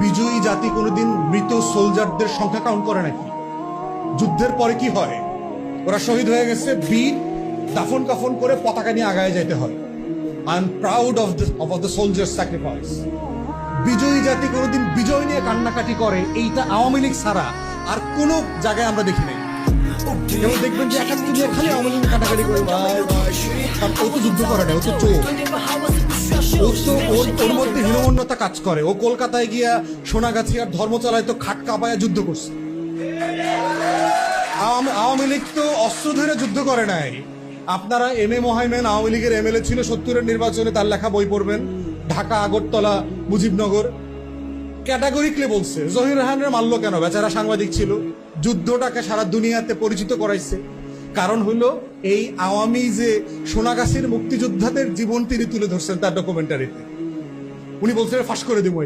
বিজয়ী জাতি কোনোদিন মৃত সোলজারদের সংখ্যা কাউন্ট করে নাকি? যুদ্ধের পরে কি হয়? ওরা শহীদ হয়ে গেছে, বীর, দাফন কাফন করে পতাকা নিয়ে আগায় যেতে হয়। I am proud of the soldiers sacrifice. বিজয়ী জাতি কোনোদিন বিজয় নিয়ে কান্নাকাটি করে, এইটা আওয়ামী লীগ ছাড়া আর কোন জায়গায় আমরা দেখি নাই। এবং দেখবেন যে 71 নিয়ে খালি আওয়ামী লীগ কান্নাকাটি করে, ভাই ভাই, কারণ ও তো যুদ্ধ করে না, ও তো চোর। ওর মধ্যে হীনমন্যতা কাজ করে। ও কলকাতায় গিয়া সোনাগাছি আর ধর্মতলায় তো খাট কাঁপায়া যুদ্ধ করছে। আওয়ামী লীগ তো অস্ত্র ধরে যুদ্ধ করে নাই। আপনারা এম এ মোহাইমেন আওয়ামী লীগের এমএলএ ছিল 70-এর নির্বাচনে, তার লেখা বই পড়বেন, ঢাকা, আগরতলা, মুজিবনগর। ক্যাটাগরিকলি বলছে জহির রায়হানের মারলো কেন? বেচারা সাংবাদিক ছিল, যুদ্ধটাকে সারা দুনিয়াতে পরিচিত করাইছে। কারণ হলো এই আওয়ামী যে সোনাগাছির মুক্তিযোদ্ধাদের জীবন তিনি তুলে ধরছেন তার ডকুমেন্টারিতে। উনি বলছেন ফাঁস করে দিব।